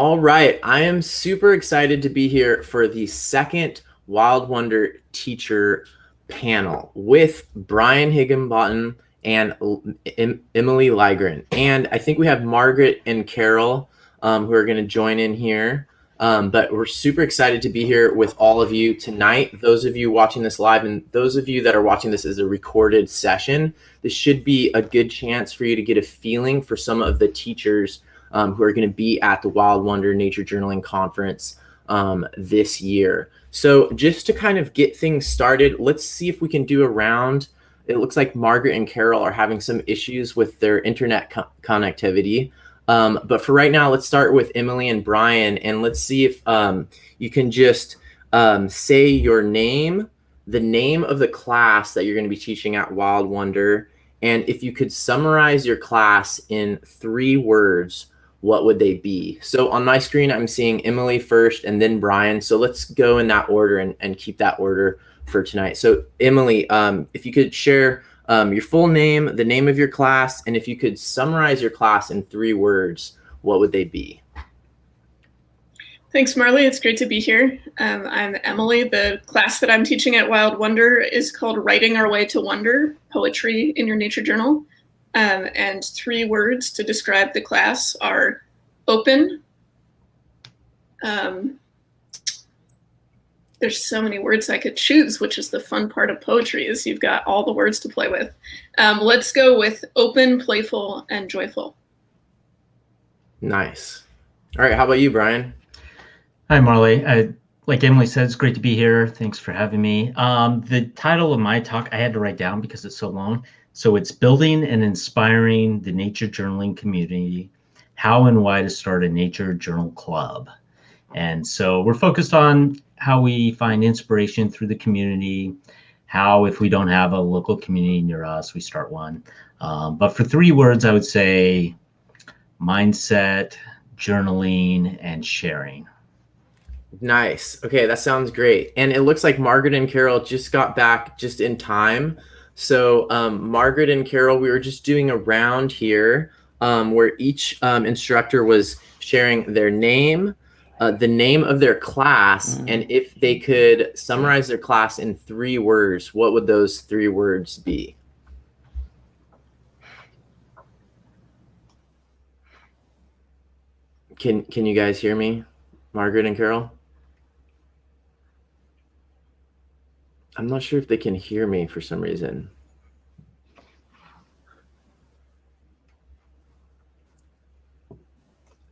All right, I am super excited to be here for the second Wild Wonder teacher panel with Brian Higginbotham and Emilie Lygren. And I think we have Margaret and Carol who are going to join in here. But we're super excited to be here with all of you tonight. Those of you watching this live and those of you that are watching this as a recorded session, this should be a good chance for you to get a feeling for some of the teachers who are going to be at the Wild Wonder Nature Journaling Conference this year. So just to kind of get things started, let's see if we can do a round. It looks like Margaret and Carol are having some issues with their internet connectivity. But for right now, let's start with Emilie and Brian, and let's see if you can just say your name, the name of the class that you're going to be teaching at Wild Wonder, and if you could summarize your class in 3 words, what would they be? So on my screen, I'm seeing Emilie first and then Brian. So let's go in that order and keep that order for tonight. So Emilie, if you could share your full name, the name of your class, and if you could summarize your class in 3 words, what would they be? Thanks, Marley. It's great to be here. I'm Emilie. The class that I'm teaching at Wild Wonder is called Writing Our Way to Wonder, Poetry in Your Nature Journal. And 3 words to describe the class are open. There's so many words I could choose, which is the fun part of poetry, is you've got all the words to play with. Let's go with open, playful, and joyful. Nice. All right, how about you, Brian? Hi, Marley. Like Emilie said, it's great to be here. Thanks for having me. The title of my talk I had to write down because it's so long. So it's Building and Inspiring the Nature Journaling Community, How and Why to Start a Nature Journal Club. And so we're focused on how we find inspiration through the community, how if we don't have a local community near us, we start one. But for 3 words, I would say mindset, journaling, and sharing. Nice. Okay, that sounds great. And it looks like Margaret and Carol just got back just in time. So Margaret and Carol, we were just doing a round here where each instructor was sharing their name, the name of their class, and if they could summarize their class in 3 words, what would those 3 words be? Can you guys hear me, Margaret and Carol? I'm not sure if they can hear me for some reason.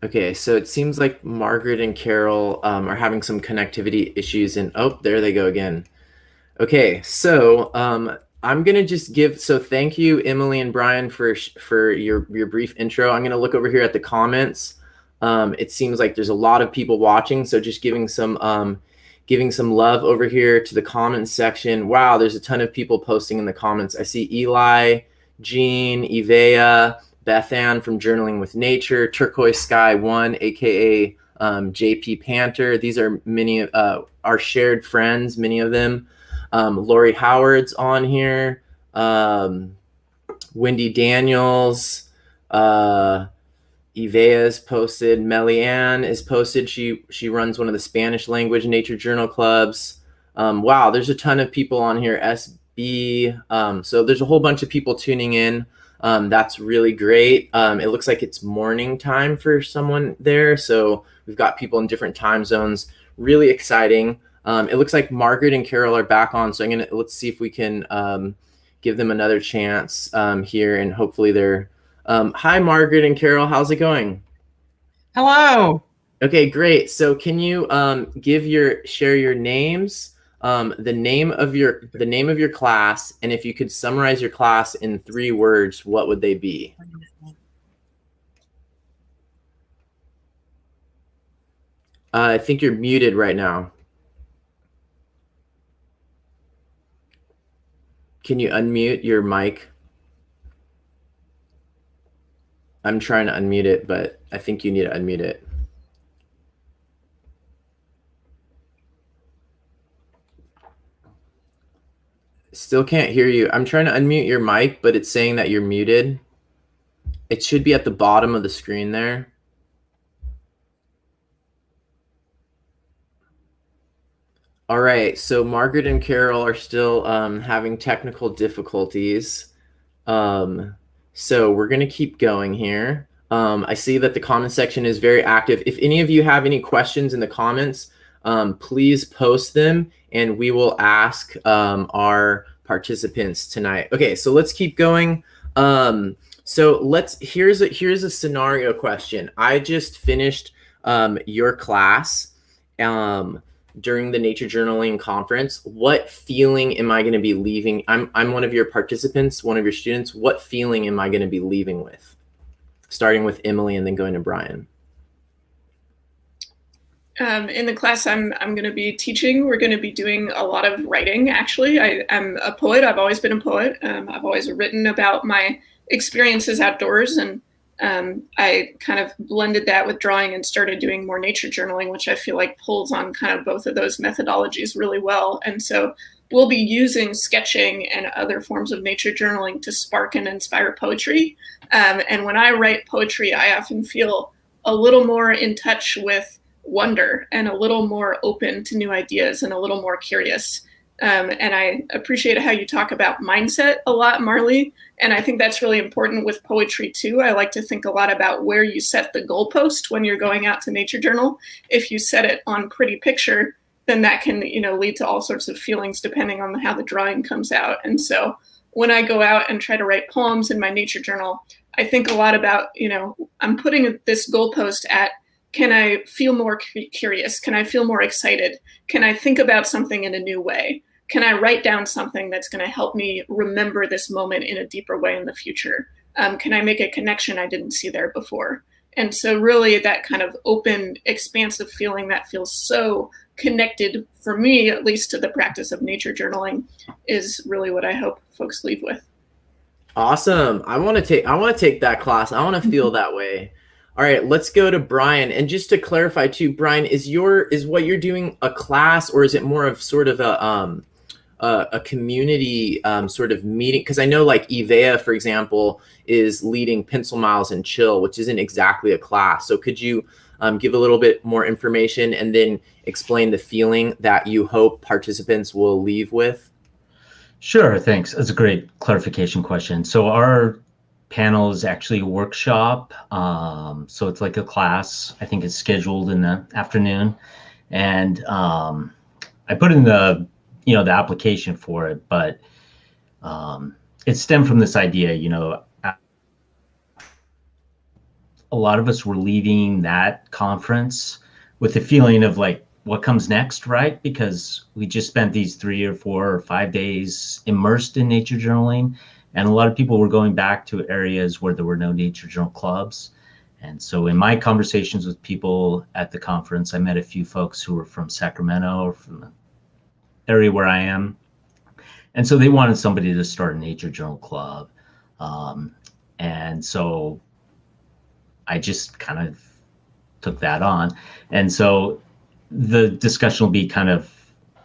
Okay, so it seems like Margaret and Carol are having some connectivity issues, and oh, there they go again. Okay, so I'm gonna just give, so thank you, Emilie and Brian, for your brief intro. I'm gonna look over here at the comments. It seems like there's a lot of people watching, so just giving some love over here to the comments section. Wow, there's a ton of people posting in the comments. I see Eli, Jean, Ivea, Beth Ann from Journaling with Nature, Turquoise Sky 1, aka JP Panther. These are many of our shared friends, many of them. Lori Howard's on here. Wendy Daniels. Ivea's posted. Melianne is posted. She runs one of the Spanish language nature journal clubs. Wow, there's a ton of people on here. SB. So there's a whole bunch of people tuning in. That's really great. It looks like it's morning time for someone there. So we've got people in different time zones. Really exciting. It looks like Margaret and Carol are back on. So let's see if we can give them another chance here, and hopefully they're. Hi, Margaret and Carol. How's it going? Hello. Okay, great. So can you share your names, the name of your class, and if you could summarize your class in 3 words, what would they be? I think you're muted right now. Can you unmute your mic? I'm trying to unmute it, but I think you need to unmute it. Still can't hear you. I'm trying to unmute your mic, but it's saying that you're muted. It should be at the bottom of the screen there. All right, so Margaret and Carol are still having technical difficulties. Um, so we're going to keep going here. I see that the comment section is very active. If any of you have any questions in the comments, please post them and we will ask our participants tonight. Okay, so let's keep going. Here's a scenario question. I just finished your class during the nature journaling conference. What feeling am I going to be leaving? I'm one of your participants, one of your students. What feeling am I going to be leaving with? Starting with Emily and then going to Brian. In the class I'm going to be teaching, we're going to be doing a lot of writing. Actually, I'm a poet. I've always been a poet. I've always written about my experiences outdoors, and I kind of blended that with drawing and started doing more nature journaling, which I feel like pulls on kind of both of those methodologies really well. And so we'll be using sketching and other forms of nature journaling to spark and inspire poetry. And when I write poetry, I often feel a little more in touch with wonder and a little more open to new ideas and a little more curious. And I appreciate how you talk about mindset a lot, Marley. And I think that's really important with poetry too. I like to think a lot about where you set the goalpost when you're going out to nature journal. If you set it on pretty picture, then that can, lead to all sorts of feelings depending on how the drawing comes out. And so when I go out and try to write poems in my nature journal, I think a lot about, I'm putting this goalpost at, can I feel more curious? Can I feel more excited? Can I think about something in a new way? Can I write down something that's going to help me remember this moment in a deeper way in the future? Can I make a connection I didn't see there before? And so really that kind of open, expansive feeling that feels so connected, for me, at least, to the practice of nature journaling is really what I hope folks leave with. Awesome. I want to take that class. I want to feel that way. All right, let's go to Brian. And just to clarify too, Brian, is what you're doing a class, or is it more of sort of a community sort of meeting? Because I know like Ivea, for example, is leading Pencil Miles and Chill, which isn't exactly a class. So could you give a little bit more information and then explain the feeling that you hope participants will leave with? Sure, thanks. That's a great clarification question. So our panel is actually a workshop. So it's like a class. I think it's scheduled in the afternoon. And I put in the application for it, but it stemmed from this idea, a lot of us were leaving that conference with the feeling of like, what comes next, right? Because we just spent these 3 or 4 or 5 days immersed in nature journaling. And a lot of people were going back to areas where there were no nature journal clubs. And so in my conversations with people at the conference, I met a few folks who were from Sacramento or from the area where I am. And so they wanted somebody to start a nature journal club. And so I just kind of took that on. And so the discussion will be kind of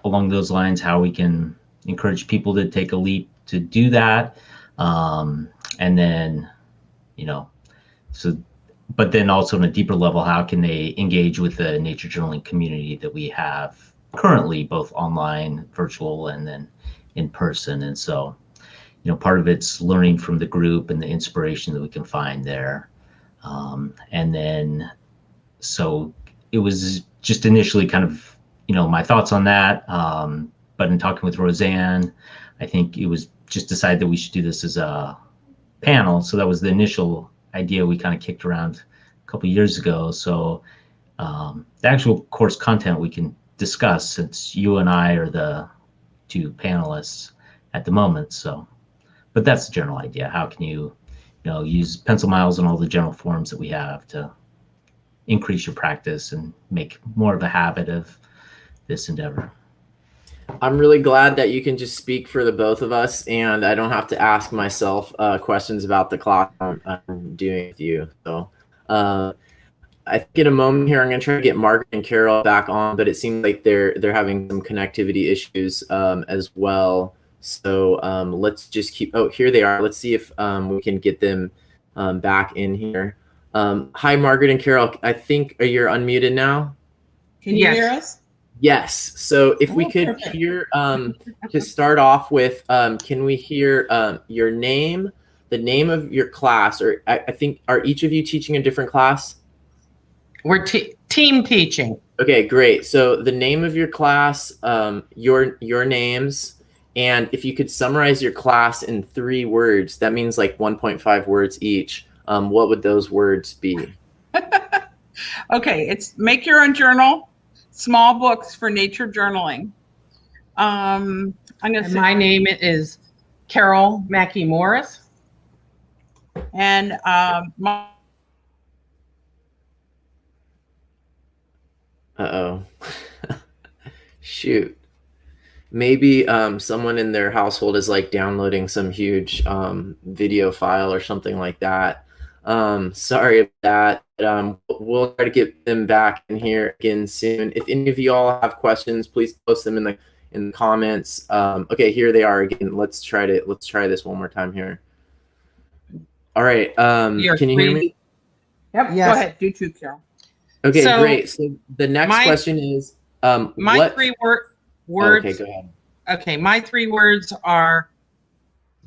along those lines, how we can encourage people to take a leap to do that. And then, but then also on a deeper level, how can they engage with the nature journaling community that we have currently, both online, virtual, and then in person. And so, part of it's learning from the group and the inspiration that we can find there. And then, so it was just initially kind of, my thoughts on that. But in talking with Roseanne, I think it was just decided that we should do this as a panel. So that was the initial idea we kind of kicked around a couple of years ago. So the actual course content we can discuss, since you and I are the 2 panelists at the moment. So, but that's the general idea. How can you, use Pencil Miles and all the general forms that we have to increase your practice and make more of a habit of this endeavor? I'm really glad that you can just speak for the both of us, and I don't have to ask myself questions about the class I'm doing with you. So I think in a moment here, I'm going to try to get Margaret and Carol back on, but it seems like they're having some connectivity issues as well. So let's just keep, oh, here they are. Let's see if we can get them back in here. Hi, Margaret and Carol. I think you're unmuted now. Can you hear us? Yes. So if we could Perfect. hear, to start off with, can we hear your name, the name of your class, or I think, are each of you teaching a different class? We're team teaching. Okay, great. So the name of your class, your names, and if you could summarize your class in 3 words, that means like 1.5 words each. What would those words be? Okay, it's make your own journal, small books for nature journaling. I'm gonna And say, my name is Carol Mackie Morris. and my Uh-oh. Shoot. Maybe someone in their household is like downloading some huge video file or something like that. Sorry about that. We'll try to get them back in here again soon. If any of you all have questions, please post them in the comments. Okay, here they are again. Let's try this one more time here. All right. Can you hear me? Yep, Yes. go ahead, do too, Carol. Okay, So, great. So the next my- question is My what? 3 Oh, words. okay, go ahead. Okay, my 3 words are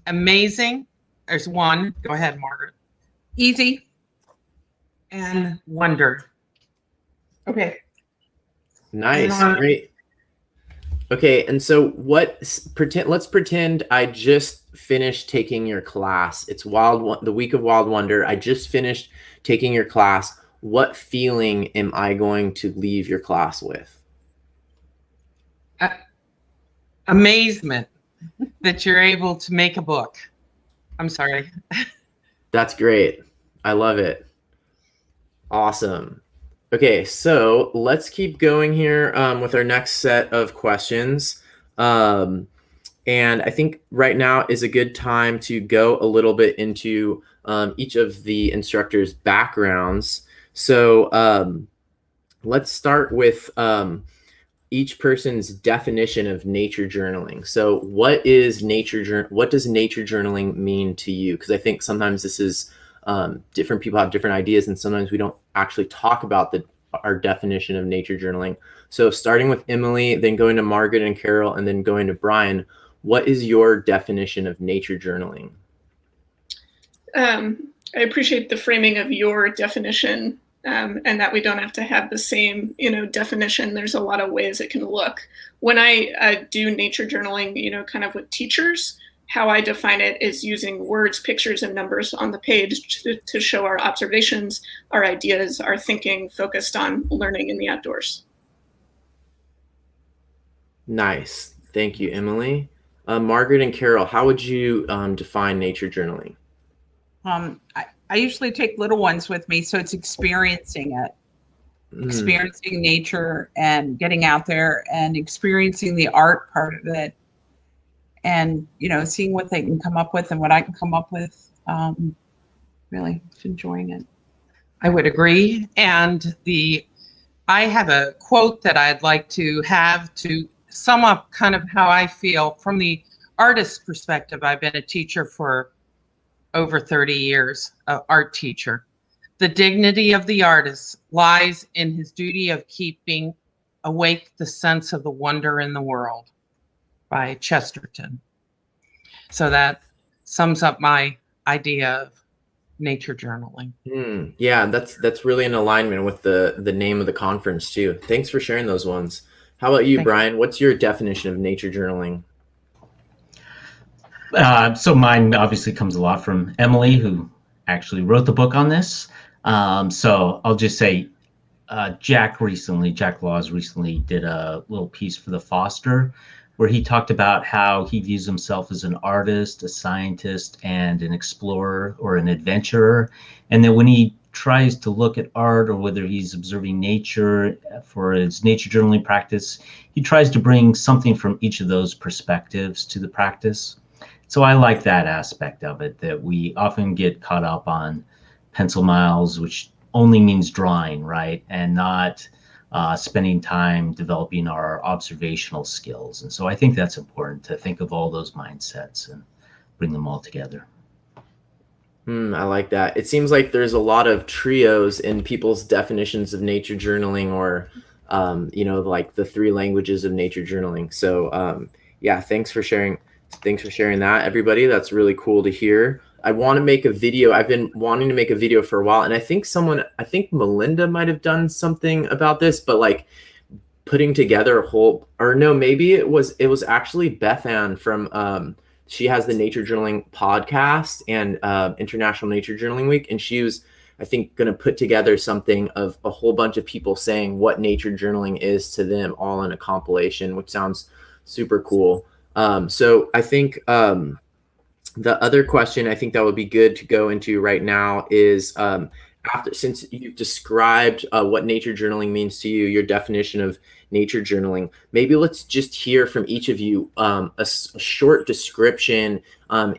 amazing. There's 1. Go ahead, Margaret. Easy and wonder. Okay. Nice, And, great. Okay, and so let's pretend I just finished taking your class. It's the week of Wild Wonder. I just finished taking your class. What feeling am I going to leave your class with? amazement that you're able to make a book. I'm sorry. That's great. I love it. Awesome. Okay, so let's keep going here with our next set of questions. And I think right now is a good time to go a little bit into each of the instructors' backgrounds. So let's start with each person's definition of nature journaling. So what does nature journaling mean to you? Because I think sometimes this is different people have different ideas, and sometimes we don't actually talk about our definition of nature journaling. So starting with Emilie, then going to Margaret and Carol, and then going to Brian, what is your definition of nature journaling? I appreciate the framing of your definition, and that we don't have to have the same, definition. There's a lot of ways it can look. When I do nature journaling, kind of with teachers, how I define it is using words, pictures, and numbers on the page to show our observations, our ideas, our thinking focused on learning in the outdoors. Nice. Thank you, Emilie. Margaret and Carol, how would you define nature journaling? I usually take little ones with me, so it's experiencing it, experiencing nature and getting out there and experiencing the art part of it, and seeing what they can come up with and what I can come up with. Really enjoying it. I would agree. And I have a quote that I'd like to have to sum up kind of how I feel from the artist's perspective. I've been a teacher for over 30 years, an art teacher. The dignity of the artist lies in his duty of keeping awake the sense of the wonder in the world, by Chesterton. So that sums up my idea of nature journaling. Yeah, that's really in alignment with the name of the conference too. Thanks for sharing those ones. How about you, Brian? What's your definition of nature journaling? So mine obviously comes a lot from Emilie, who actually wrote the book on this. So I'll just say Jack Laws recently did a little piece for the Foster where he talked about how he views himself as an artist, a scientist, and an explorer or an adventurer. And then when he tries to look at art, or whether he's observing nature for his nature journaling practice, he tries to bring something from each of those perspectives to the practice. So I like that aspect of it, that we often get caught up on pencil miles, which only means drawing, right? And not spending time developing our observational skills. And so I think that's important, to think of all those mindsets and bring them all together. I like that. It seems like there's a lot of trios in people's definitions of nature journaling, or like the 3 languages of nature journaling. So yeah, thanks for sharing that, everybody. That's really cool to hear. I want to make a video. I've been wanting to make a video for a while, and I think Melinda might have done something about this, but like putting together a whole, or no, maybe it was actually Beth Ann from she has the Nature Journaling podcast and International Nature Journaling Week, and she was, I think, going to put together something of a whole bunch of people saying what nature journaling is to them, all in a compilation, which sounds super cool. So I think the other question I think that would be good to go into right now is since you've described what nature journaling means to you, your definition of nature journaling, maybe let's just hear from each of you a short description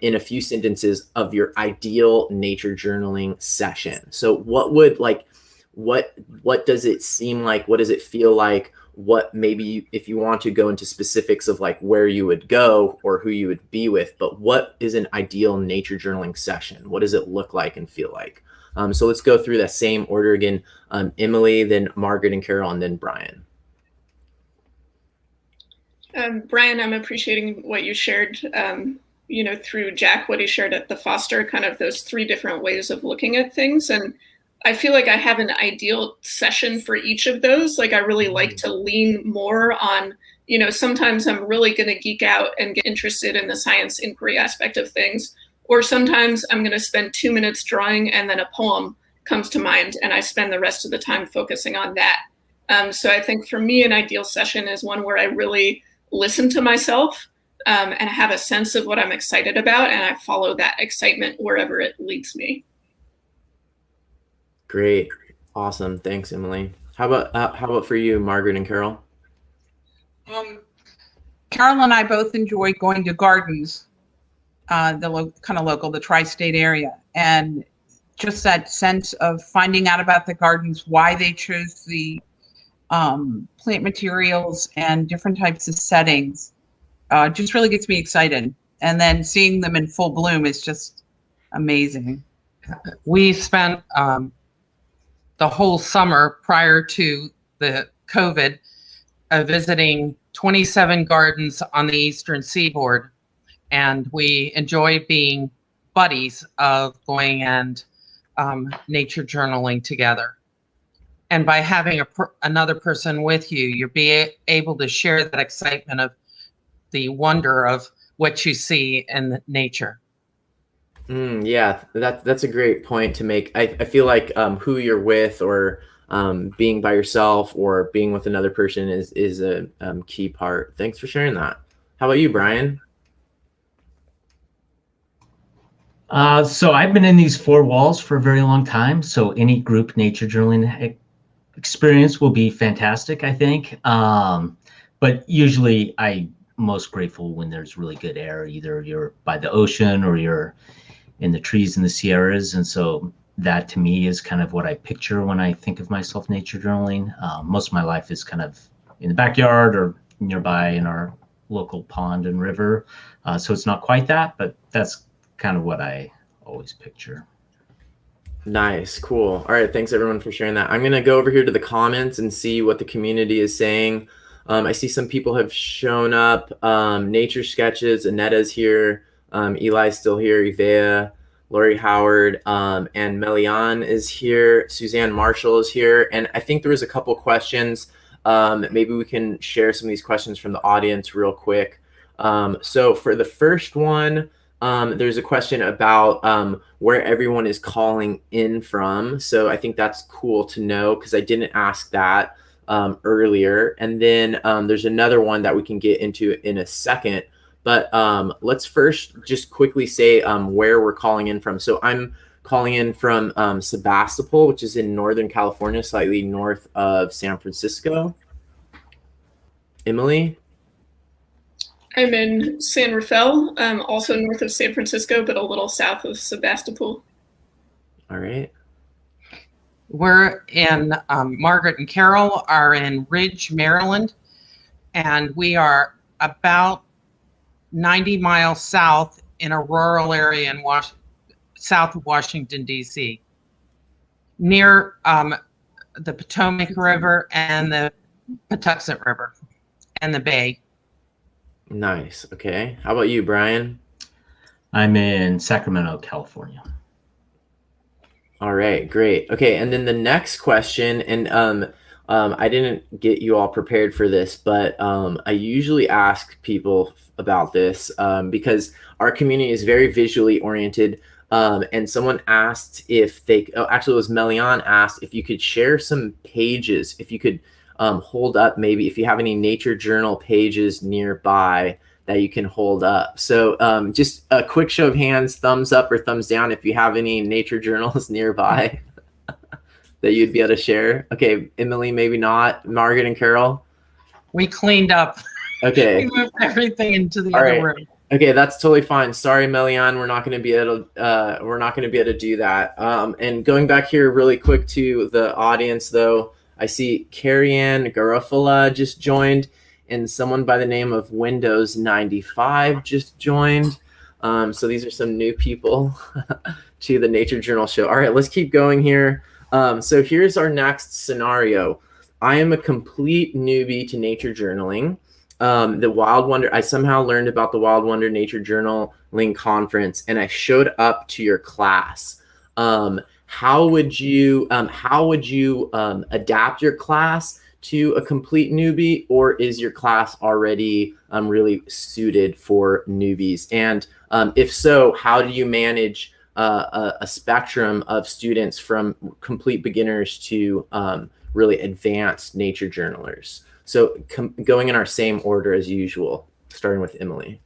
in a few sentences of your ideal nature journaling session. So what does it seem like? What does it feel like? What maybe if you want to go into specifics of like where you would go or who you would be with, but what is an ideal nature journaling session? What does it look like and feel like? So let's go through that same order again. Emilie, then Margaret and Carol, and then Brian. Brian, I'm appreciating what you shared, through Jack, what he shared at the Foster, kind of those 3 different ways of looking at things. And I feel like I have an ideal session for each of those. Like I really like to lean more on, sometimes I'm really going to geek out and get interested in the science inquiry aspect of things. Or sometimes I'm going to spend 2 minutes drawing and then a poem comes to mind and I spend the rest of the time focusing on that. So I think for me, an ideal session is one where I really listen to myself and have a sense of what I'm excited about, and I follow that excitement wherever it leads me. Great. Awesome. Thanks, Emilie. How about for you, Margaret and Carol? Carol and I both enjoy going to gardens, kind of local, the tri-state area, and just that sense of finding out about the gardens, why they chose the plant materials and different types of settings, just really gets me excited. And then seeing them in full bloom is just amazing. We spent the whole summer prior to the COVID visiting 27 gardens on the Eastern Seaboard. And we enjoy being buddies of going and nature journaling together. And by having another person with you, you're able to share that excitement of the wonder of what you see in nature. Yeah, that's a great point to make. I feel like who you're with, or being by yourself, or being with another person is a key part. Thanks for sharing that. How about you, Brian? So I've been in these 4 walls for a very long time. So any group nature journaling experience will be fantastic, I think. But usually I'm most grateful when there's really good air. Either you're by the ocean or you're in the trees in the Sierras. And so that to me is kind of what I picture when I think of myself nature journaling. Most of my life is kind of in the backyard or nearby in our local pond and river. So it's not quite that, but that's kind of what I always picture. Nice. Cool. All right. Thanks everyone for sharing that. I'm going to go over here to the comments and see what the community is saying. I see some people have shown up. Nature Sketches, Anetta's here. Eli's still here. Ivea, Lori Howard, and Melian is here. Suzanne Marshall is here. And I think there was a couple questions. Maybe we can share some of these questions from the audience real quick. So for the first one, there's a question about where everyone is calling in from. So I think that's cool to know because I didn't ask that earlier. And then there's another one that we can get into in a second. But let's first just quickly say where we're calling in from. So I'm calling in from Sebastopol, which is in Northern California, slightly north of San Francisco. Emilie? I'm in San Rafael, also north of San Francisco, but a little south of Sebastopol. All right. We're in, Margaret and Carol are in Ridge, Maryland, and we are about 90 miles south in a rural area in south of Washington, D.C., near the Potomac River and the Patuxent River and the Bay. Nice. Okay. How about you, Brian? I'm in Sacramento, California. All right, great. Okay, and then the next question, and I didn't get you all prepared for this, but I usually ask people about this because our community is very visually oriented. And someone asked if they, oh, actually it was Melian asked if you could share some pages, if you could hold up maybe if you have any nature journal pages nearby that you can hold up. So just a quick show of hands, thumbs up or thumbs down if you have any nature journals nearby that you'd be able to share. Okay, Emilie, maybe not. Margaret and Carol? We cleaned up. Okay. We moved everything into the All other right. room. Okay, that's totally fine. Sorry, Melian, we're not going to be able to do that. And going back here really quick to the audience, though, I see Carrie Ann Garofalo just joined, and someone by the name of Windows 95 just joined. So these are some new people to the Nature Journal show. All right, let's keep going here. So here's our next scenario. I am a complete newbie to nature journaling. The Wild Wonder, I somehow learned about the Wild Wonder Nature Journaling Conference, and I showed up to your class. How would you adapt your class to a complete newbie, or is your class already really suited for newbies? And if so, how do you manage a spectrum of students from complete beginners to really advanced nature journalers? So going in our same order as usual, starting with Emilie.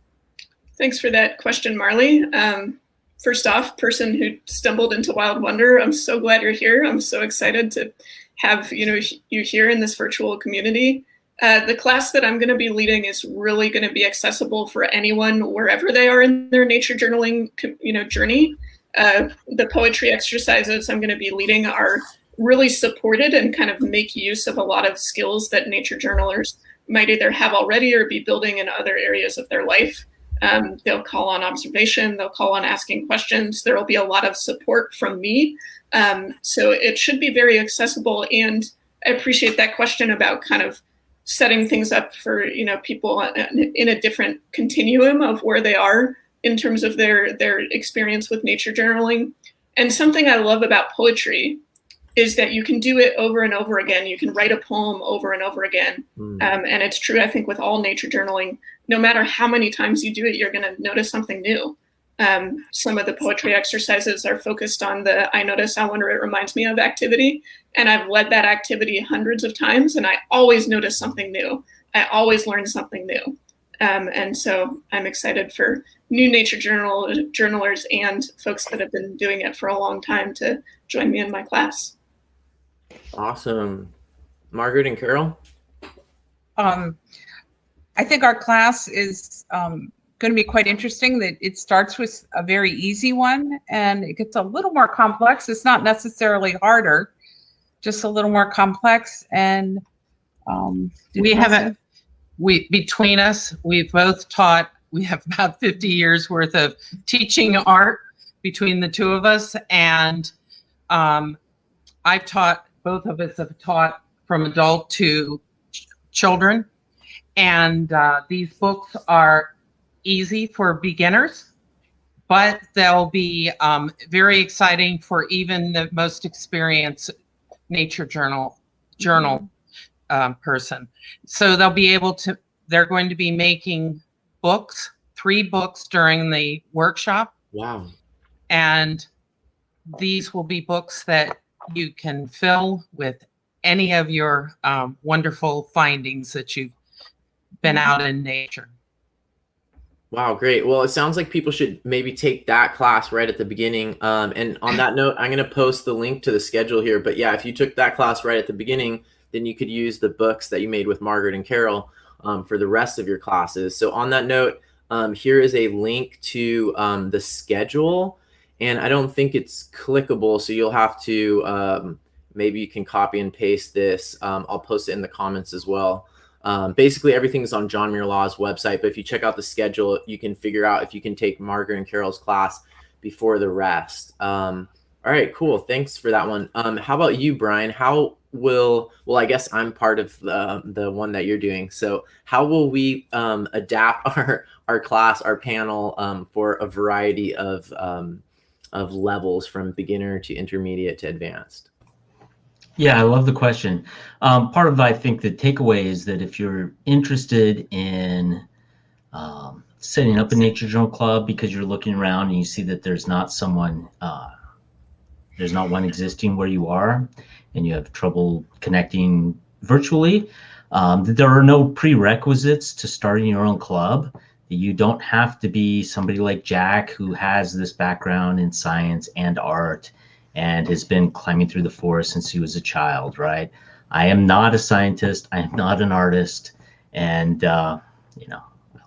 Thanks for that question, Marley. First off, person who stumbled into Wild Wonder, I'm so glad you're here. I'm so excited to have you here in this virtual community. The class that I'm going to be leading is really going to be accessible for anyone wherever they are in their nature journaling journey. The poetry exercises I'm going to be leading are really supported and kind of make use of a lot of skills that nature journalers might either have already or be building in other areas of their life. They'll call on observation, they'll call on asking questions. There will be a lot of support from me. So it should be very accessible. And I appreciate that question about kind of setting things up for people in a different continuum of where they are in terms of their experience with nature journaling. And something I love about poetry is that you can do it over and over again. You can write a poem over and over again. And it's true, I think, with all nature journaling, no matter how many times you do it, you're going to notice something new. Some of the poetry exercises are focused on the I notice, I wonder, it reminds me of activity. And I've led that activity hundreds of times, and I always notice something new. I always learn something new. And so I'm excited for new nature journalers and folks that have been doing it for a long time to join me in my class. Awesome. Margaret and Carol? I think our class is going to be quite interesting. That it starts with a very easy one and it gets a little more complex. It's not necessarily harder, just a little more complex. And between us, we've both taught, we have about 50 years worth of teaching art between the two of us. And I've taught, both of us have taught from adult to children. And these books are easy for beginners, but they'll be very exciting for even the most experienced nature journal person. So they'll be able to, they're going to be making books, 3 books during the workshop. Wow. And these will be books that you can fill with any of your wonderful findings that you've been out in nature. Wow, great. Well, it sounds like people should maybe take that class right at the beginning. And on that note, I'm going to post the link to the schedule here. But yeah, if you took that class right at the beginning, then you could use the books that you made with Margaret and Carol for the rest of your classes. So on that note, here is a link to the schedule. And I don't think it's clickable, so you'll have to, maybe you can copy and paste this. I'll post it in the comments as well. Basically, everything's on John Muir Law's website, but if you check out the schedule, you can figure out if you can take Margaret and Carol's class before the rest. All right, cool. Thanks for that one. How about you, Brian? Well, I guess I'm part of the one that you're doing. So how will we adapt our class, our panel, for a variety of levels from beginner to intermediate to advanced? Yeah, I love the question. Part of, I think, the takeaway is that if you're interested in setting up a nature journal club because you're looking around and you see that there's not one existing where you are, and you have trouble connecting virtually, there are no prerequisites to starting your own club. You don't have to be somebody like Jack, who has this background in science and art and has been climbing through the forest since he was a child, right? I am not a scientist. I am not an artist. And, I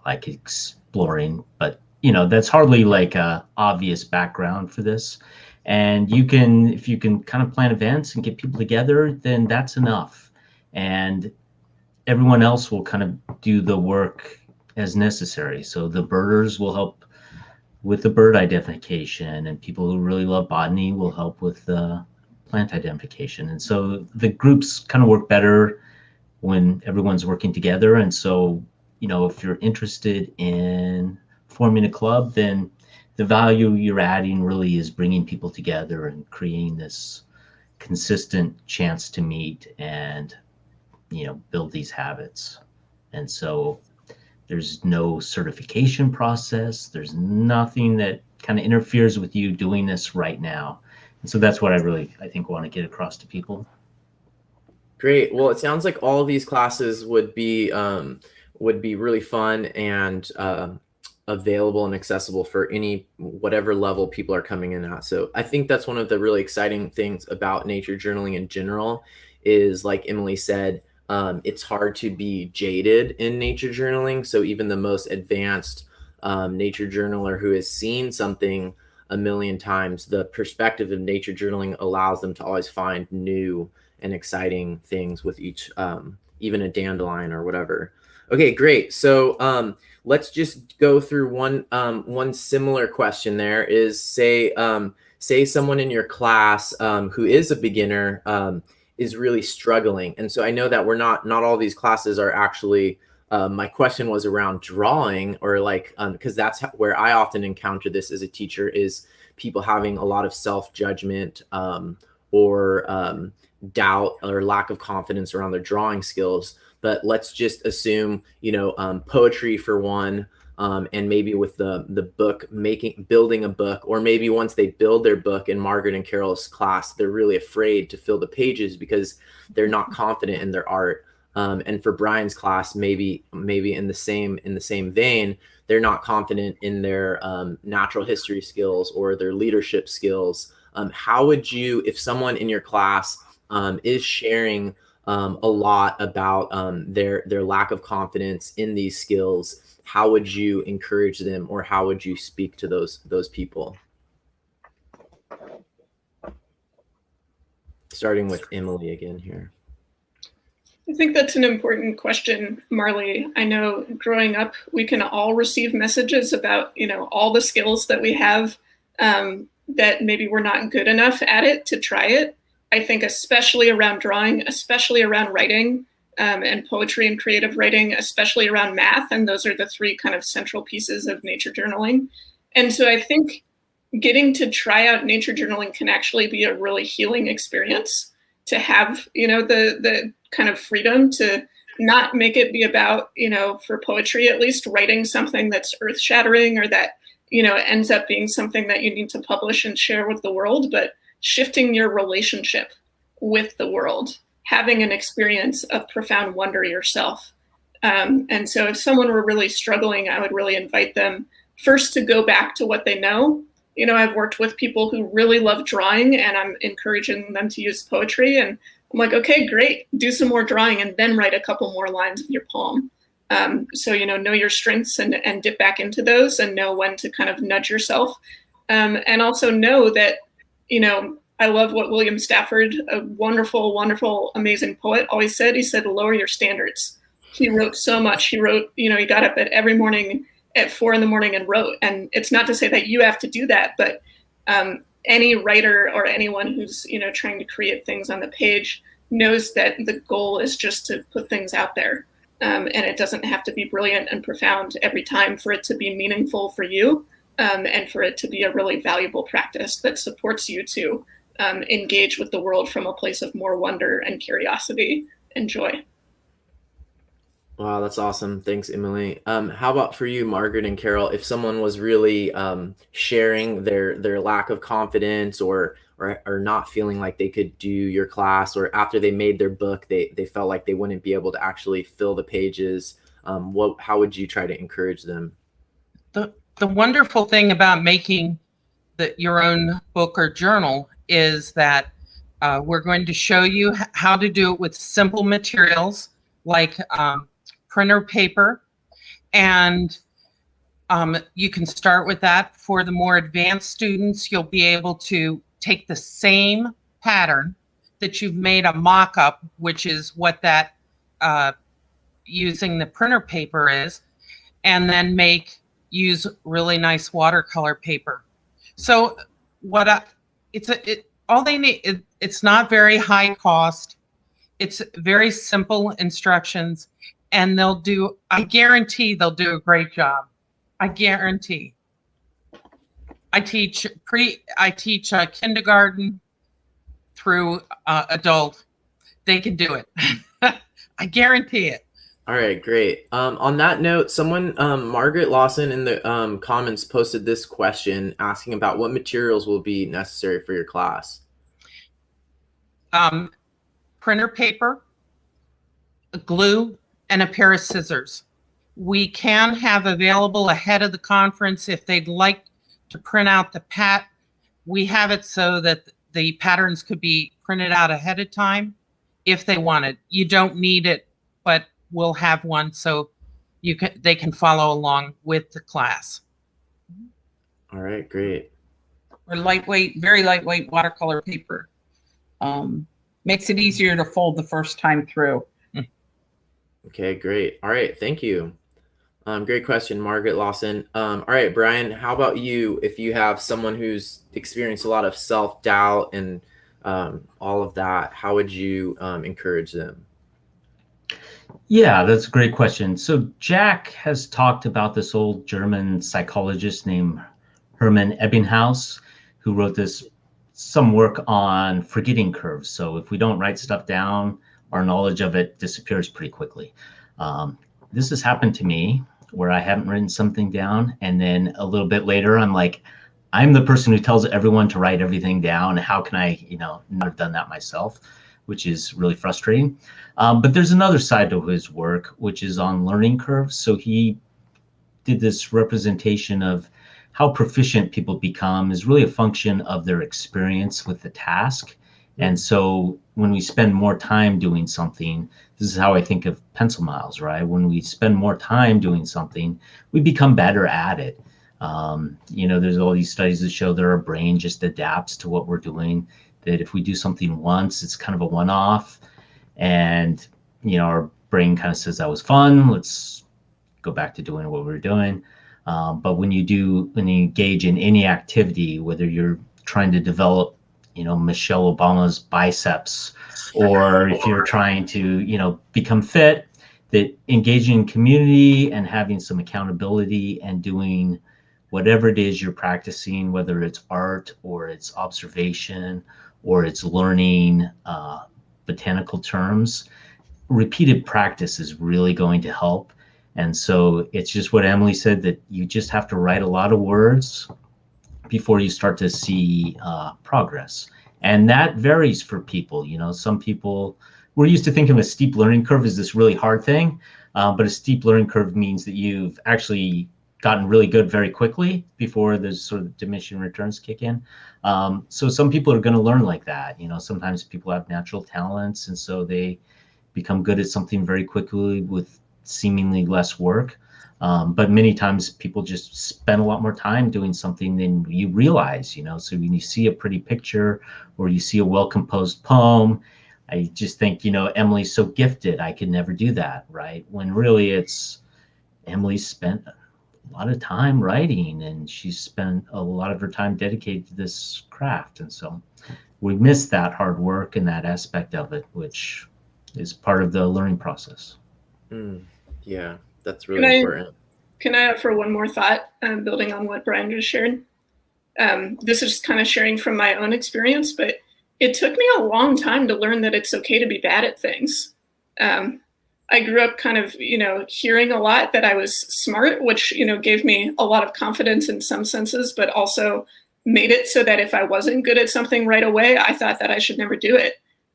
like exploring, but, that's hardly like a obvious background for this. And if you can kind of plan events and get people together, then that's enough. And everyone else will kind of do the work as necessary. So the birders will help with the bird identification, and people who really love botany will help with the plant identification. And so the groups kind of work better when everyone's working together. And so, if you're interested in forming a club, then the value you're adding really is bringing people together and creating this consistent chance to meet and, build these habits. And so there's no certification process. There's nothing that kind of interferes with you doing this right now. And so that's what I think, want to get across to people. Great. Well, it sounds like all of these classes would be really fun and available and accessible for whatever level people are coming in at. So I think that's one of the really exciting things about nature journaling in general is, like Emilie said, it's hard to be jaded in nature journaling. So even the most advanced nature journaler who has seen something a million times, the perspective of nature journaling allows them to always find new and exciting things with each, even a dandelion or whatever. Okay, great. So let's just go through one similar question. There is, say someone in your class who is a beginner is really struggling. And so I know that not all these classes are actually, my question was around drawing, or like, because that's where I often encounter this as a teacher, is people having a lot of self-judgment or doubt or lack of confidence around their drawing skills. But let's just assume, poetry for one, and maybe with the book building a book, or maybe once they build their book in Margaret and Carol's class, they're really afraid to fill the pages because they're not confident in their art. And for Brian's class, maybe in the same vein, they're not confident in their natural history skills or their leadership skills. How would you, if someone in your class is sharing a lot about their lack of confidence in these skills, how would you encourage them, or how would you speak to those people? Starting with Emilie again here. I think that's an important question, Marley. I know growing up, we can all receive messages about, all the skills that we have that maybe we're not good enough at it to try it. I think especially around drawing, especially around writing and poetry and creative writing, especially around math. And those are the three kind of central pieces of nature journaling. And so I think getting to try out nature journaling can actually be a really healing experience, to have, the kind of freedom to not make it be about, for poetry, at least, writing something that's earth shattering or that, ends up being something that you need to publish and share with the world, but shifting your relationship with the world, having an experience of profound wonder yourself. And so if someone were really struggling, I would really invite them first to go back to what they know. I've worked with people who really love drawing, and I'm encouraging them to use poetry. And I'm like, okay, great, do some more drawing and then write a couple more lines of your poem. So, know your strengths and dip back into those, and know when to kind of nudge yourself. And also know that, I love what William Stafford, a wonderful, wonderful, amazing poet, always said. He said, lower your standards. He wrote so much. He wrote, he got up every morning at 4 a.m. and wrote. And it's not to say that you have to do that, but any writer or anyone who's, trying to create things on the page knows that the goal is just to put things out there. And it doesn't have to be brilliant and profound every time for it to be meaningful for you, and for it to be a really valuable practice that supports you to engage with the world from a place of more wonder and curiosity and joy. Wow, that's awesome. Thanks, Emily. How about for you, Margaret and Carol? If someone was really sharing their lack of confidence or not feeling like they could do your class, or after they made their book, they felt like they wouldn't be able to actually fill the pages, how would you try to encourage them? The wonderful thing about making your own book or journal is that we're going to show you how to do it with simple materials like printer paper, and you can start with that. For the more advanced students, you'll be able to take the same pattern that you've made a mock-up, which is what that using the printer paper is, and then use really nice watercolor paper. So all they need, it's not very high cost. It's very simple instructions, and I guarantee they'll do a great job. I guarantee. I teach kindergarten through adult. They can do it. I guarantee it. All right, great. On that note, someone, Margaret Lawson in the comments posted this question asking about what materials will be necessary for your class. Printer paper, glue, and a pair of scissors. We can have available ahead of the conference if they'd like to print out the we have it so that the patterns could be printed out ahead of time if they wanted. You don't need it, but we'll have one so they can follow along with the class. All right, great. Or very lightweight watercolor paper. Makes it easier to fold the first time through. Okay, great. All right, thank you. Great question, Margaret Lawson. All right, Brian, how about you? If you have someone who's experienced a lot of self-doubt and all of that, how would you encourage them? Yeah, that's a great question. So Jack has talked about this old German psychologist named Hermann Ebbinghaus, who wrote some work on forgetting curves. So if we don't write stuff down, our knowledge of it disappears pretty quickly. This has happened to me where I haven't written something down, and then a little bit later, I'm like, I'm the person who tells everyone to write everything down. How can I, not have done that myself, which is really frustrating. But there's another side to his work, which is on learning curves. So he did this representation of how proficient people become is really a function of their experience with the task. And so when we spend more time doing something, this is how I think of pencil miles, right? When we spend more time doing something, we become better at it. There's all these studies that show that our brain just adapts to what we're doing, that if we do something once, it's kind of a one-off, and, our brain kind of says that was fun, let's go back to doing what we were doing. But when you engage in any activity, whether you're trying to develop, Michelle Obama's biceps, or if you're trying to, become fit, that engaging in community and having some accountability and doing whatever it is you're practicing, whether it's art or it's observation or it's learning botanical terms, repeated practice is really going to help. And so it's just what Emily said, that you just have to write a lot of words before you start to see progress. And that varies for people. Some people, we're used to thinking of a steep learning curve as this really hard thing, but a steep learning curve means that you've actually gotten really good very quickly before the sort of diminishing returns kick in. So some people are going to learn like that. Sometimes people have natural talents, and so they become good at something very quickly with seemingly less work. But many times people just spend a lot more time doing something than you realize, so when you see a pretty picture or you see a well-composed poem, I just think, Emily's so gifted, I could never do that, right? When really it's Emily spent lot of time writing, and she's spent a lot of her time dedicated to this craft. And so we miss that hard work and that aspect of it, which is part of the learning process. Yeah, that's really important. Can I offer one more thought, building on what Brian just shared? This is just kind of sharing from my own experience, but it took me a long time to learn that it's okay to be bad at things. I grew up kind of, hearing a lot that I was smart, which, gave me a lot of confidence in some senses, but also made it so that if I wasn't good at something right away, I thought that I should never do it.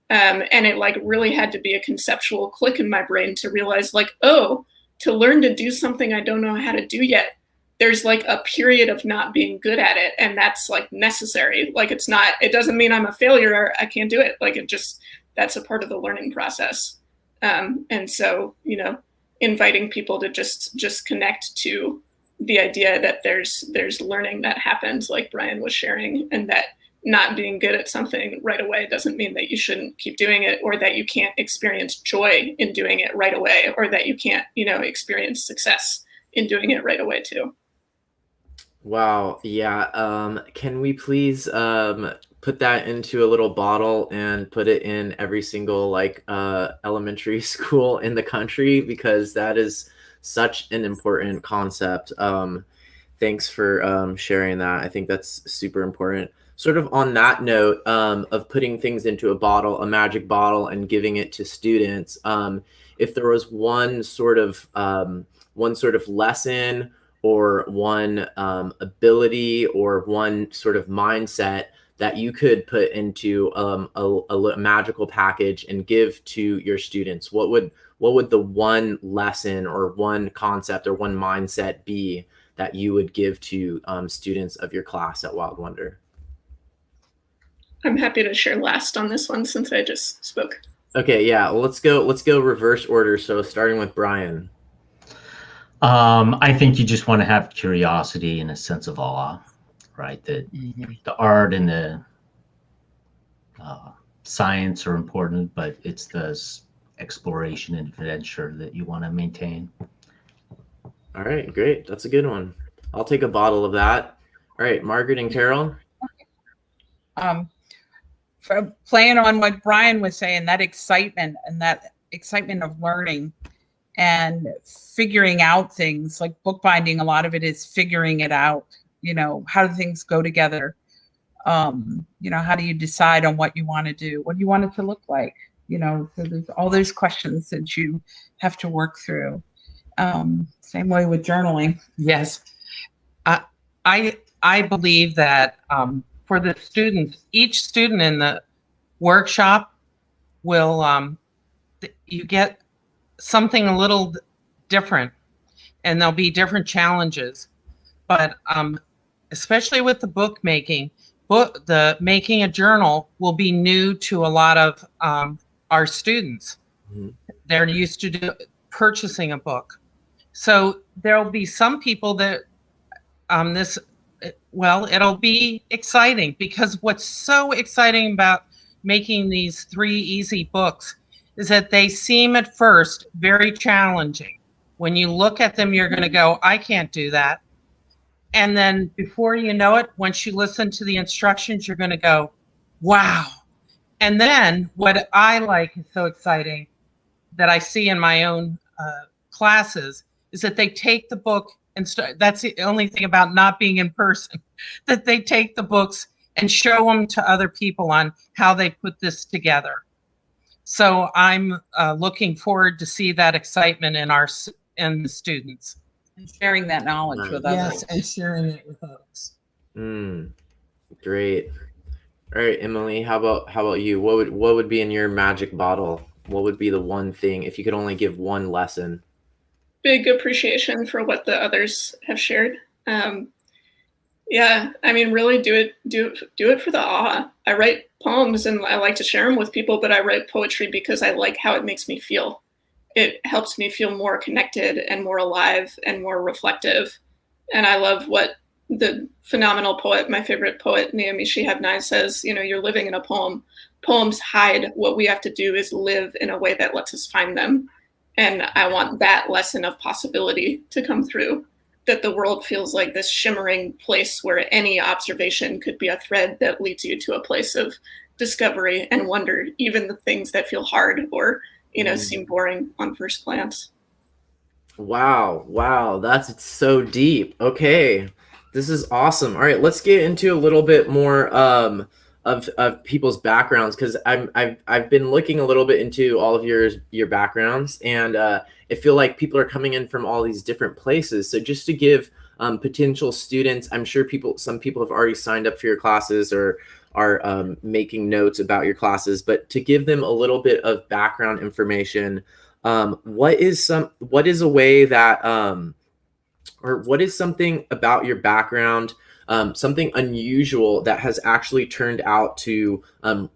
And it really had to be a conceptual click in my brain to realize to learn to do something I don't know how to do yet, there's a period of not being good at it. And that's necessary. It doesn't mean I'm a failure or I can't do it. That's a part of the learning process. And so, inviting people to just connect to the idea that there's learning that happens, like Brian was sharing, and that not being good at something right away doesn't mean that you shouldn't keep doing it, or that you can't experience joy in doing it right away, or that you can't, experience success in doing it right away too. Wow. Yeah. Can we please put that into a little bottle and put it in every single elementary school in the country, because that is such an important concept. Thanks for sharing that. I think that's super important. Sort of on that note of putting things into a bottle, a magic bottle, and giving it to students. If there was one sort of lesson or one ability or one sort of mindset that you could put into a magical package and give to your students, what would the one lesson or one concept or one mindset be that you would give to students of your class at Wild Wonder? I'm happy to share last on this one since I just spoke. Okay, yeah, well, let's go reverse order. So starting with Brian. I think you just want to have curiosity and a sense of awe, right? That the art and the science are important, but it's the exploration and adventure that you want to maintain. All right, great. That's a good one. I'll take a bottle of that. All right, Margaret and Carol. For playing on what Brian was saying, that excitement of learning and figuring out things, like bookbinding, a lot of it is figuring it out. How do things go together? How do you decide on what you want to do? What do you want it to look like? So there's all those questions that you have to work through. Same way with journaling. Yes. I believe that for the students, each student in the workshop will, you get something a little different, and there'll be different challenges. But especially with the book making, the making a journal will be new to a lot of our students. Mm-hmm. They're used to purchasing a book. So there'll be some people that it'll be exciting, because what's so exciting about making these 3 easy books is that they seem at first very challenging. When you look at them, you're going to go, I can't do that. And then before you know it, once you listen to the instructions, you're going to go, wow. And then what I like is so exciting that I see in my own classes is that they take the book and that's the only thing about not being in person, that they take the books and show them to other people on how they put this together. So I'm looking forward to see that excitement in the students. And sharing that knowledge with others. Yes, and sharing it with others. Great. All right, Emilie, how about you? What would be in your magic bottle? What would be the one thing if you could only give one lesson? Big appreciation for what the others have shared. Yeah, I mean, really do it for the awe. I write poems and I like to share them with people, but I write poetry because I like how it makes me feel. It helps me feel more connected and more alive and more reflective. And I love what the phenomenal poet, my favorite poet, Naomi Shihab Nye, says, you're living in a poem. Poems hide. What we have to do is live in a way that lets us find them. And I want that lesson of possibility to come through. that the world feels like this shimmering place where any observation could be a thread that leads you to a place of discovery and wonder, even the things that feel hard or, seem boring on first glance. Wow, that's so deep. Okay, this is awesome. All right, let's get into a little bit more of people's backgrounds, because I've been looking a little bit into all of your backgrounds, and I feel like people are coming in from all these different places. So just to give potential students, I'm sure some people have already signed up for your classes or are making notes about your classes, but to give them a little bit of background information. What is a way that, or what is something about your background, something unusual that has actually turned out to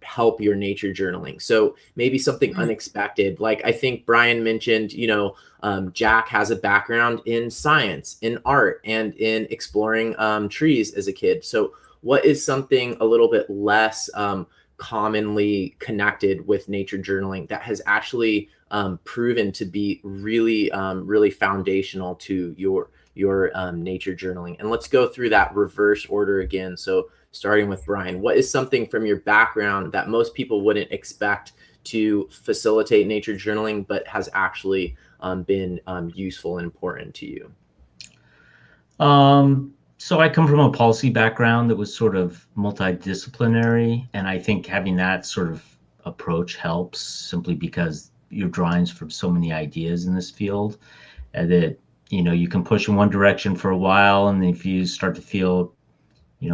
help your nature journaling? So maybe something unexpected. Like I think Brian mentioned, Jack has a background in science, in art, and in exploring trees as a kid. So what is something a little bit less commonly connected with nature journaling that has actually proven to be really, really foundational to your nature journaling? And let's go through that reverse order again. So starting with Brian, what is something from your background that most people wouldn't expect to facilitate nature journaling, but has actually been useful and important to you? So I come from a policy background that was sort of multidisciplinary, and I think having that sort of approach helps, simply because you're drawing from so many ideas in this field, and that you can push in one direction for a while, and if you start to feel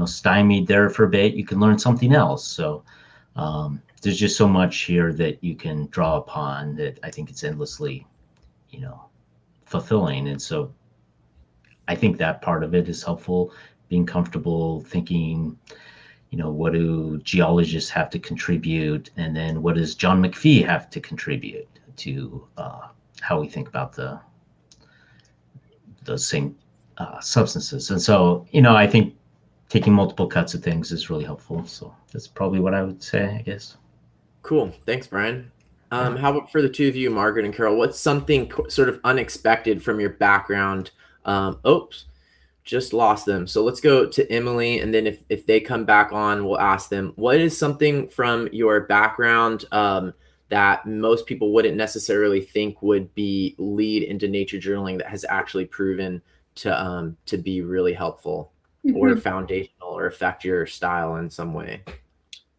stymied there for a bit, you can learn something else. So there's just so much here that you can draw upon that I think it's endlessly fulfilling. And so I think that part of it is helpful, being comfortable thinking, what do geologists have to contribute? And then what does John McPhee have to contribute to how we think about those same substances? And so, I think taking multiple cuts of things is really helpful. So that's probably what I would say, I guess. Cool. Thanks, Brian. How about for the two of you, Margaret and Carol, what's something sort of unexpected from your background? Oops, just lost them. So let's go to Emilie, and then if they come back on, we'll ask them, what is something from your background that most people wouldn't necessarily think would lead into nature journaling that has actually proven to be really helpful or foundational or affect your style in some way?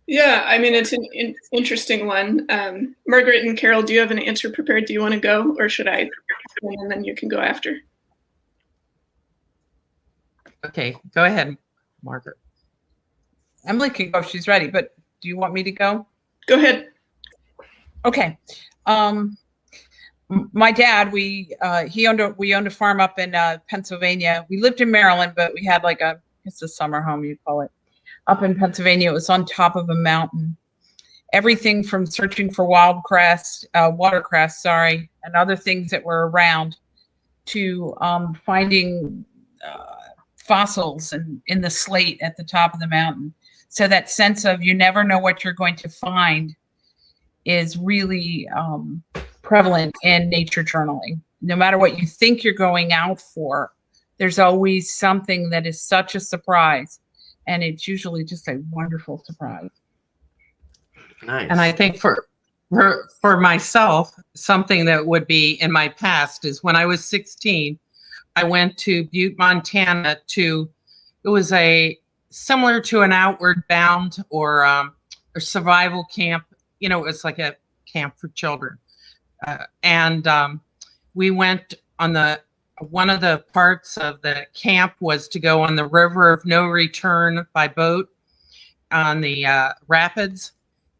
Yeah, I mean, it's an interesting one. Margaret and Carol, do you have an answer prepared? Do you want to go, or should I? And then you can go after. Okay, go ahead, Margaret. Emilie can go. She's ready, but do you want me to go? Go ahead. Okay. My dad, we owned a farm up in Pennsylvania. We lived in Maryland, but we had it's a summer home, you'd call it, up in Pennsylvania. It was on top of a mountain. Everything from searching for watercress, and other things that were around, to finding fossils in the slate at the top of the mountain. So that sense of you never know what you're going to find is really prevalent in nature journaling. No matter what you think you're going out for, there's always something that is such a surprise, and it's usually just a wonderful surprise. Nice. And I think for myself, something that would be in my past is when I was 16, I went to Butte, Montana it was similar to an Outward Bound or a survival camp. It was like a camp for children. And we went on one of the parts of the camp was to go on the River of No Return by boat on the rapids,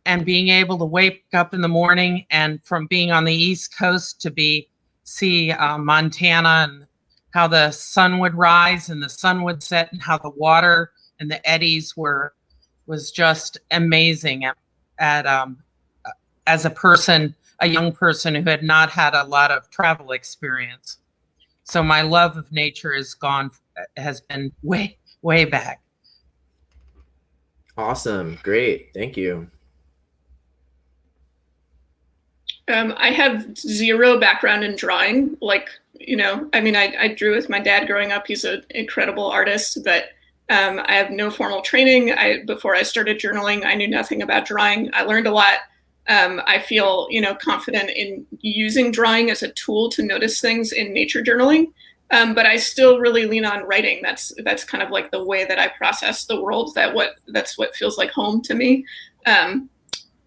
and being able to wake up in the morning, and from being on the East Coast to see Montana, and how the sun would rise and the sun would set, and how the water and the eddies was just amazing as a young person who had not had a lot of travel experience. So my love of nature has been way, way back. Awesome. Great. Thank you. I have zero background in drawing. Like, you know, I mean, I drew with my dad growing up. He's an incredible artist, but I have no formal training. Before I started journaling, I knew nothing about drawing. I learned a lot. I feel, you know, confident in using drawing as a tool to notice things in nature journaling. But I still really lean on writing. That's kind of like the way that I process the world. That's what feels like home to me.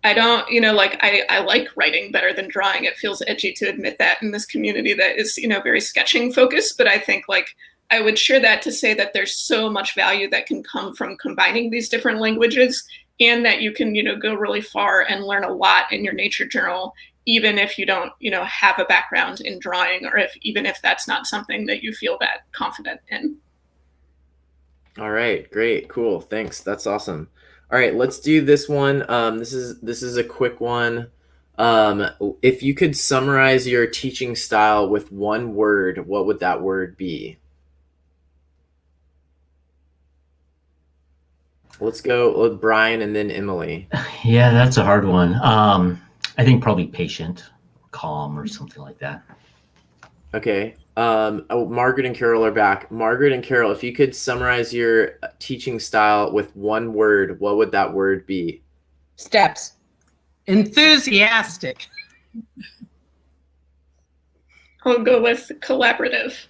I don't, you know, like I like writing better than drawing. It feels edgy to admit that in this community that is, you know, very sketching focused. But I think like I would share that to say that there's so much value that can come from combining these different languages, and that you can, you know, go really far and learn a lot in your nature journal, even if you don't, you know, have a background in drawing, or even if that's not something that you feel that confident in. All right, great, cool, thanks. That's awesome. All right, let's do this one. This is a quick one. If you could summarize your teaching style with one word, what would that word be? Let's go with Brian and then Emilie. Yeah, that's a hard one. I think probably patient, calm, or something like that. Okay. Margaret and Carol are back. Margaret and Carol, if you could summarize your teaching style with one word, what would that word be? Steps. Enthusiastic. I'll go with collaborative.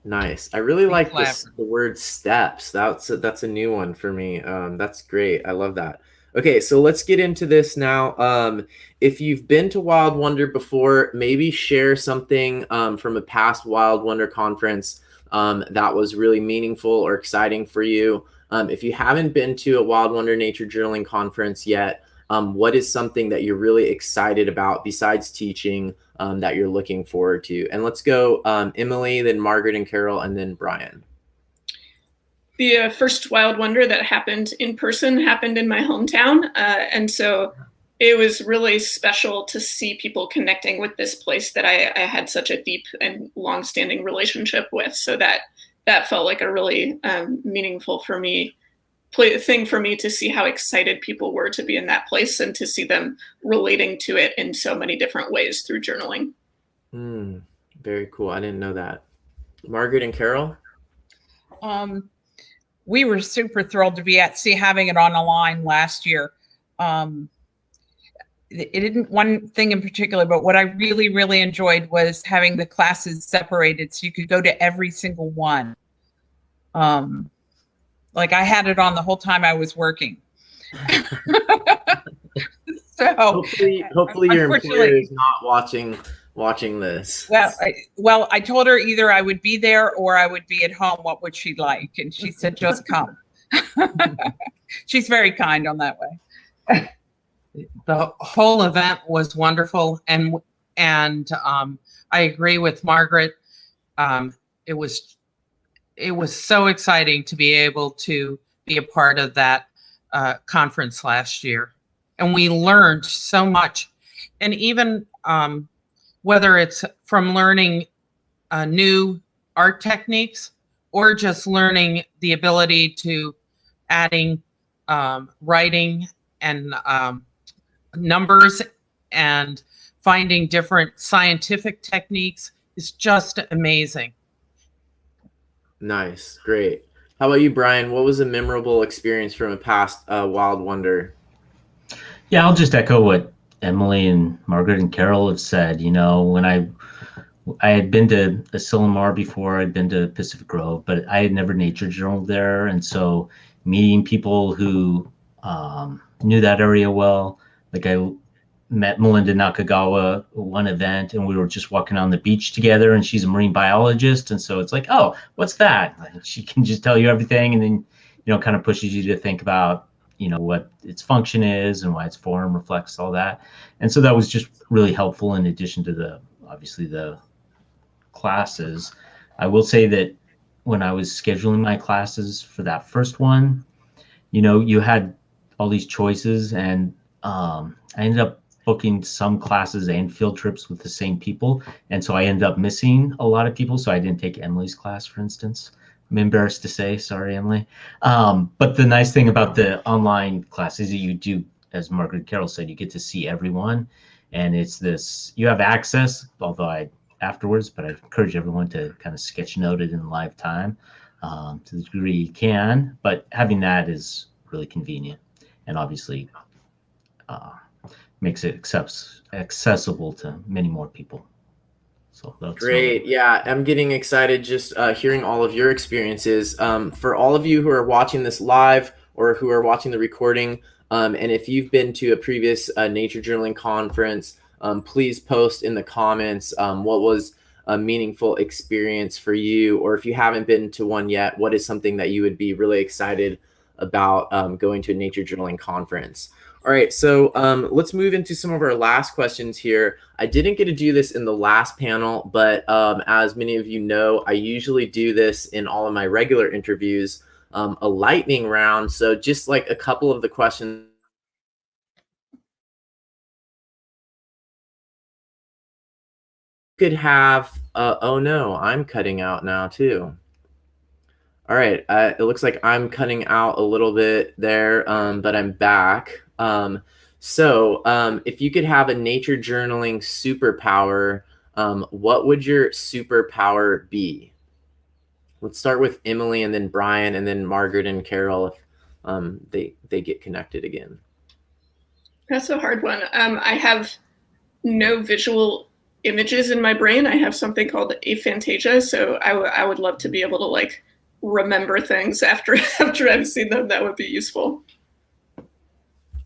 Nice. I really like Collaborative. the word steps. That's a new one for me. That's great. I love that. Okay, so let's get into this now. If you've been to Wild Wonder before, maybe share something from a past Wild Wonder conference that was really meaningful or exciting for you. If you haven't been to a Wild Wonder Nature Journaling conference yet, what is something that you're really excited about besides teaching that you're looking forward to? And let's go Emilie, then Margaret and Carol, and then Brian. The first Wild Wonder that happened in person happened in my hometown. And so it was really special to see people connecting with this place that I had such a deep and longstanding relationship with. So that felt like a really meaningful for me thing for me to see how excited people were to be in that place and to see them relating to it in so many different ways through journaling. Very cool. I didn't know that. Margaret and Carol? We were super thrilled to be having it on the line last year. It didn't one thing in particular, but what I really, really enjoyed was having the classes separated so you could go to every single one. Like I had it on the whole time I was working. So hopefully your employer is not watching this. Well, I told her either I would be there or I would be at home. What would she like? And she said, just come. She's very kind on that way. The whole event was wonderful, and I agree with Margaret. It was so exciting to be able to be a part of that conference last year, and we learned so much. And even whether it's from learning new art techniques or just learning the ability to adding writing and numbers and finding different scientific techniques is just amazing. Nice, great. How about you, Brian? What was a memorable experience from a past Wild Wonder? Yeah, I'll just echo what Emilie and Margaret and Carol have said. You know, when I had been to Asilomar before, I'd been to Pacific Grove, but I had never nature journaled there. And so meeting people who knew that area well, like I met Melinda Nakagawa at one event, and we were just walking on the beach together, and she's a marine biologist. And so it's like, oh, what's that? Like, she can just tell you everything, and then, you know, kind of pushes you to think about, you know, what its function is and why its form reflects all that. And so that was just really helpful in addition to obviously the classes. I will say that when I was scheduling my classes for that first one, you know, you had all these choices, and I ended up booking some classes and field trips with the same people. And so I ended up missing a lot of people. So I didn't take Emilie's class, for instance. I'm embarrassed to say, sorry, Emilie. But the nice thing about the online classes that you do, as Margaret Carroll said, you get to see everyone. And it's this, you have access, although afterwards, but I encourage everyone to kind of sketch note it in live time to the degree you can. But having that is really convenient, and obviously makes it accessible to many more people. So that's great. Yeah, I'm getting excited just hearing all of your experiences. For all of you who are watching this live or who are watching the recording, and if you've been to a previous nature journaling conference, please post in the comments what was a meaningful experience for you, or if you haven't been to one yet, what is something that you would be really excited about going to a nature journaling conference. All right, so let's move into some of our last questions here. I didn't get to do this in the last panel, but as many of you know, I usually do this in all of my regular interviews, a lightning round. So just like a couple of the questions could have, oh no, I'm cutting out now too. All right, it looks like I'm cutting out a little bit there, but I'm back. So if you could have a nature journaling superpower, what would your superpower be? Let's start with Emilie and then Brian and then Margaret and Carol if they get connected again. That's a hard one. I have no visual images in my brain. I have something called aphantasia, so I would love to be able to like remember things after I've seen them. That would be useful.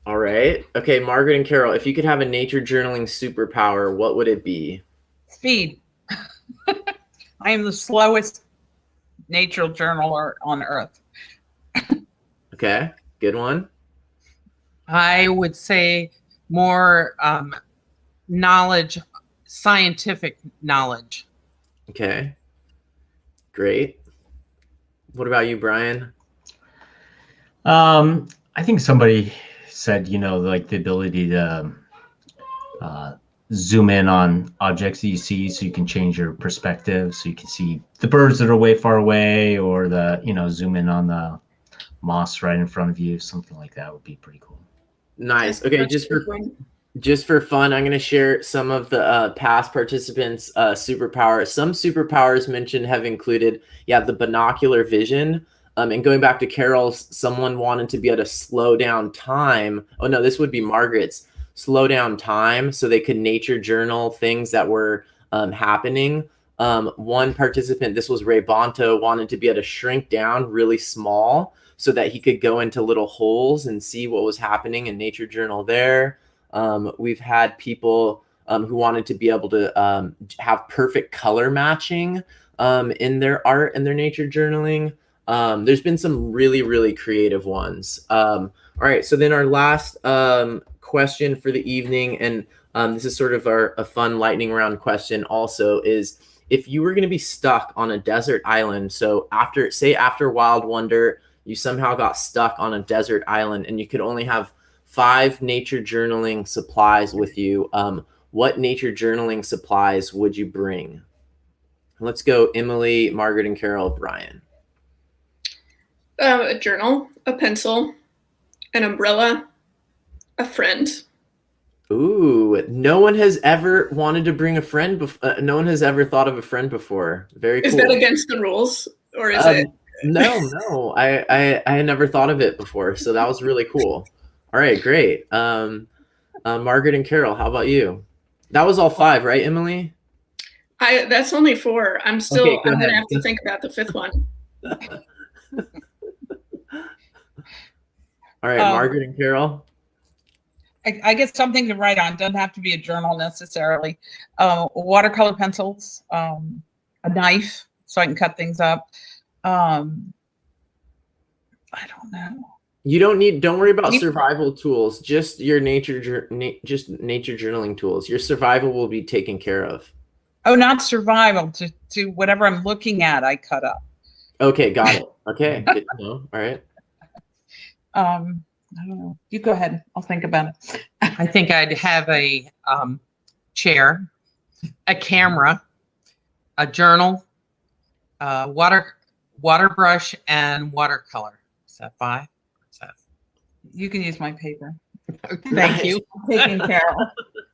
All right. Okay, Margaret and Carol, if you could have a nature journaling superpower, what would it be? Speed. I am the slowest nature journaler on earth. Okay, good one. I would say more knowledge, scientific knowledge. Okay, great. What about you, Brian? I think somebody said, like the ability to zoom in on objects that you see so you can change your perspective, so you can see the birds that are way far away, or zoom in on the moss right in front of you. Something like that would be pretty cool. Nice. Okay, just for fun, I'm going to share some of the past participants' superpowers. Some superpowers mentioned have included, the binocular vision. And going back to Carol's, someone wanted to be able to slow down time. Oh, no, this would be Margaret's. Slow down time so they could nature journal things that were happening. One participant, this was Ray Bonto, wanted to be able to shrink down really small so that he could go into little holes and see what was happening and nature journal there. We've had people who wanted to be able to have perfect color matching in their art and their nature journaling. There's been some really, really creative ones. All right, so then our last question for the evening, and this is sort of a fun lightning round question also, is if you were going to be stuck on a desert island, so after Wild Wonder, you somehow got stuck on a desert island and you could only have 5 nature journaling supplies with you, what nature journaling supplies would you bring? Let's go Emilie, Margaret, and Carol, Brian. A journal, a pencil, an umbrella, a friend. Ooh, no one has ever wanted to bring a friend. No one has ever thought of a friend before. Very cool. Is that against the rules, or is it? No. I had never thought of it before, so that was really cool. All right, great. Margaret and Carol, how about you? That was all 5, right, Emilie? That's only 4. I'm gonna have to think about the 5th one. All right, Margaret and Carol. I guess something to write on. Doesn't have to be a journal necessarily. Watercolor pencils, a knife so I can cut things up. I don't know. You don't worry about survival tools. Just your nature journaling tools. Your survival will be taken care of. Oh, not survival. To whatever I'm looking at, I cut up. Okay, got it. Okay, good to know. All right. I don't know. You go ahead. I'll think about it. I think I'd have a chair, a camera, a journal, water brush, and watercolor. Is that 5? You can use my paper. Thank you. I'm taking Carol.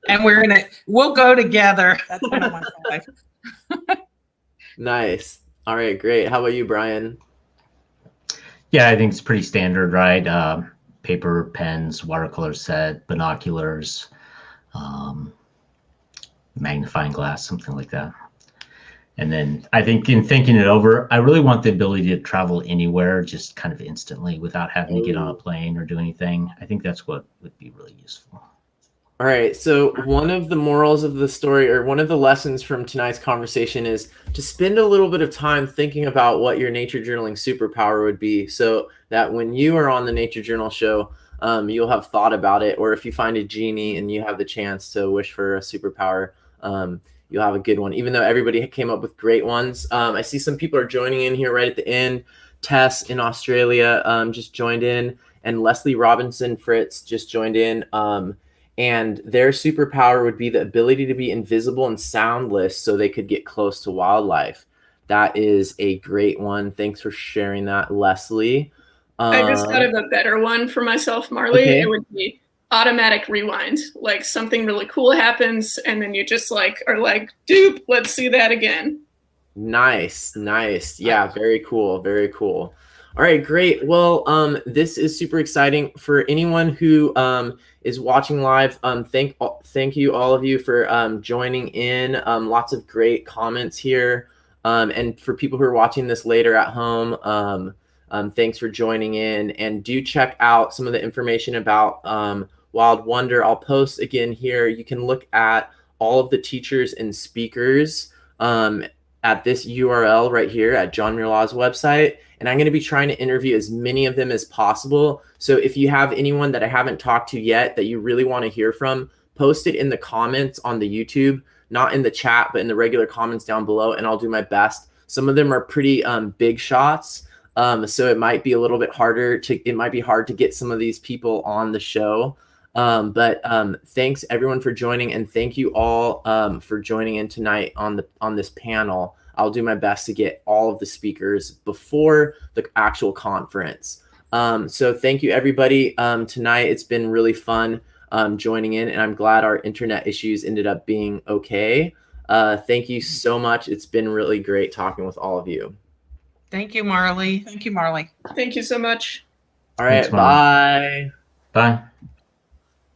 And we'll go together. That's one of my five. Nice. All right, great. How about you, Brian? Yeah, I think it's pretty standard, right? Paper, pens, watercolor set, binoculars, magnifying glass, something like that. And then I think in thinking it over, I really want the ability to travel anywhere just kind of instantly without having to get on a plane or do anything. I think that's what would be really useful. All right, so one of the morals of the story, or one of the lessons from tonight's conversation, is to spend a little bit of time thinking about what your nature journaling superpower would be, so that when you are on the Nature Journal show, you'll have thought about it, or if you find a genie and you have the chance to wish for a superpower, you'll have a good one, even though everybody came up with great ones. I see some people are joining in here right at the end. Tess in Australia just joined in, and Leslie Robinson Fritz just joined in. And their superpower would be the ability to be invisible and soundless so they could get close to wildlife. That is a great one. Thanks for sharing that, Leslie. I just thought of a better one for myself, Marley. Okay. It would be automatic rewind. Like something really cool happens and then you just are like, dupe, let's see that again. Nice. Yeah, very cool. Very cool. All right, great. Well, this is super exciting for anyone who is watching live. Thank you all of you for joining in. Lots of great comments here. And for people who are watching this later at home, thanks for joining in. And do check out some of the information about Wild Wonder. I'll post again here. You can look at all of the teachers and speakers at this URL right here at John Muir Law's website. And I'm going to be trying to interview as many of them as possible. So if you have anyone that I haven't talked to yet that you really want to hear from, post it in the comments on the YouTube, not in the chat, but in the regular comments down below, and I'll do my best. Some of them are pretty big shots. So it might be a little bit harder it might be hard to get some of these people on the show. But thanks everyone for joining, and thank you all for joining in tonight on this panel. I'll do my best to get all of the speakers before the actual conference. So thank you everybody tonight. It's been really fun joining in, and I'm glad our internet issues ended up being okay. Thank you so much. It's been really great talking with all of you. Thank you, Marley. Thank you, Marley. Thank you so much. All right, Thanks, Marley. bye. Bye.